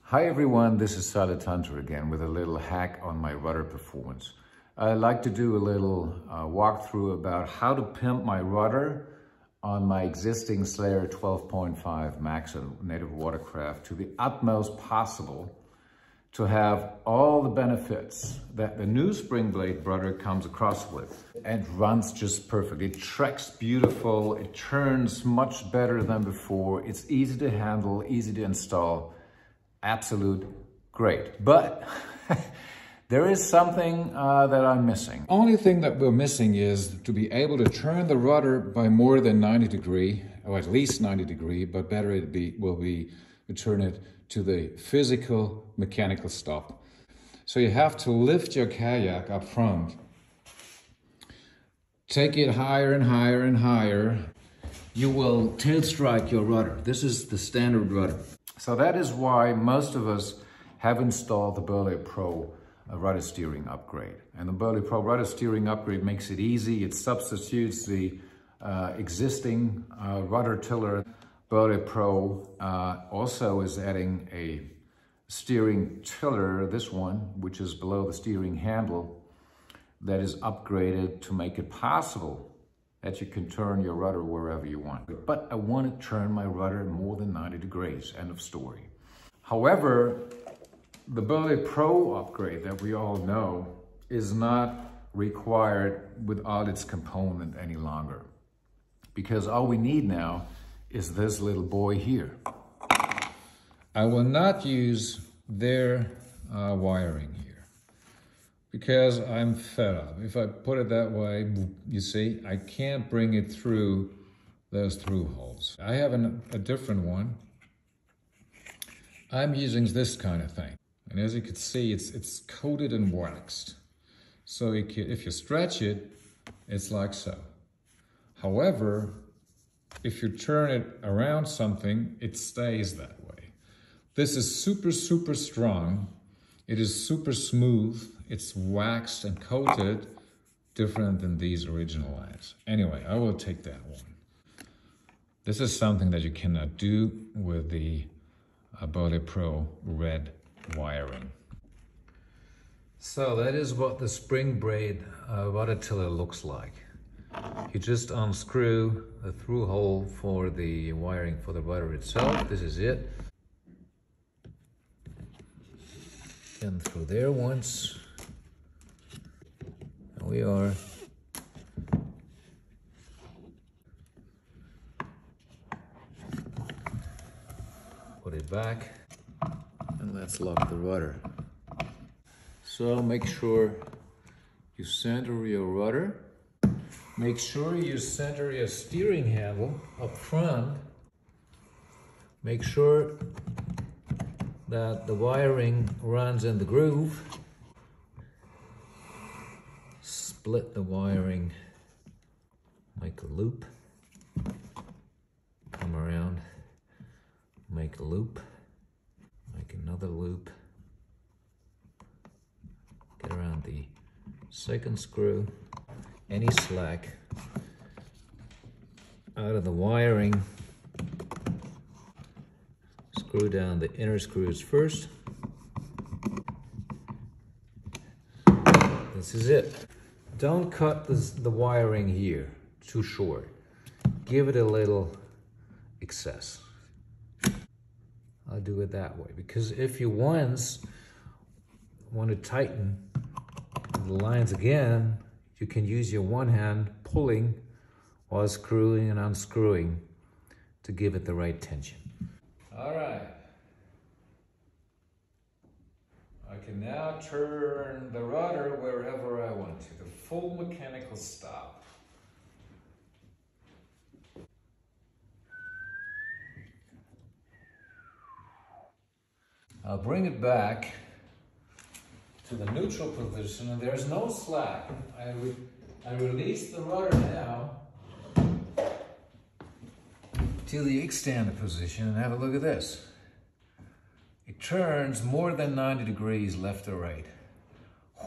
Hi everyone, this is Silent Hunter again with a little hack on my rudder performance. I'd like to do a little walkthrough about how to pimp my rudder on my existing Slayer 12.5 Max and Native Watercraft to the utmost possible to have all the benefits that the new spring blade rudder comes across with. It runs just perfect. It tracks beautiful. It turns much better than before. It's easy to handle, easy to install. Absolute great. But there is something that I'm missing. Only thing that we're missing is to be able to turn the rudder by more than 90 degree, or at least 90 degree, but better will be to turn it to the physical mechanical stop. So you have to lift your kayak up front, take it higher and higher and higher. You will tail strike your rudder. This is the standard rudder. So that is why most of us have installed the Burley Pro rudder steering upgrade. And the Burley Pro rudder steering upgrade makes it easy. It substitutes the existing rudder tiller. Burley Pro also is adding a steering tiller, this one, which is below the steering handle, that is upgraded to make it possible that you can turn your rudder wherever you want. But I want to turn my rudder more than 90 degrees, end of story. However, the Burley Pro upgrade that we all know is not required with all its component any longer. Because all we need now is this little boy here. I will not use their wiring here because I'm fed up. If I put it that way, you see, I can't bring it through those through holes. I have a different one. I'm using this kind of thing. And as you can see, it's coated and waxed. So if you stretch it, it's like so. However, if you turn it around something, it stays that way. This is super, super strong. It is super smooth. It's waxed and coated, different than these original ones. Anyway, I will take that one. This is something that you cannot do with the Burley Pro red wiring. So that is what the spring braid rudder tiller looks like. You just unscrew the through hole for the wiring for the rudder itself. This is it. And through there once. And we are. Put it back. And let's lock the rudder. So make sure you center your rudder. Make sure you center your steering handle up front. Make sure that the wiring runs in the groove. Split the wiring, make a loop. Come around, make a loop, make another loop. Get around the second screw. Any slack out of the wiring, screw down the inner screws first. This is it. Don't cut the wiring here too short. Give it a little excess. I'll do it that way because if you once want to tighten the lines again, you can use your one hand pulling while screwing and unscrewing to give it the right tension. All right. I can now turn the rudder wherever I want to, the full mechanical stop. I'll bring it back to the neutral position, and there's no slack. I release the rudder now to the extended position, and have a look at this. It turns more than 90 degrees left or right.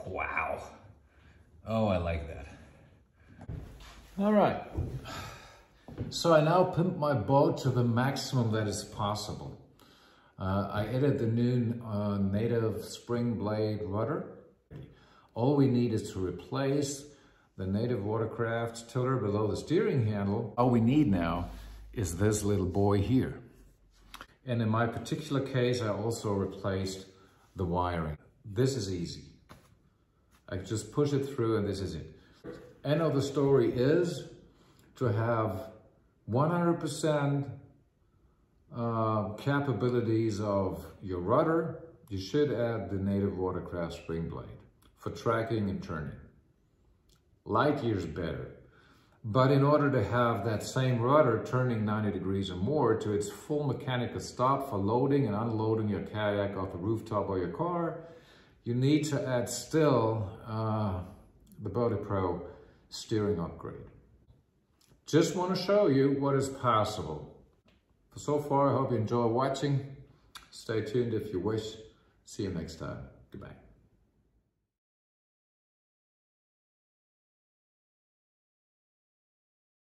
Wow. Oh, I like that. All right. So I now pimp my boat to the maximum that is possible. I added the new Native spring blade rudder. All we need is to replace the Native Watercraft tiller below the steering handle. All we need now is this little boy here. And in my particular case, I also replaced the wiring. This is easy. I just push it through and this is it. End of the story is to have 100% capabilities of your rudder. You should add the Native Watercraft spring blade for tracking and turning. Light years better. But in order to have that same rudder turning 90 degrees or more to its full mechanical stop for loading and unloading your kayak off the rooftop or your car, you need to add still the Burley Pro steering upgrade. Just want to show you what is possible. So far, I hope you enjoy watching. Stay tuned if you wish. See you next time. Goodbye.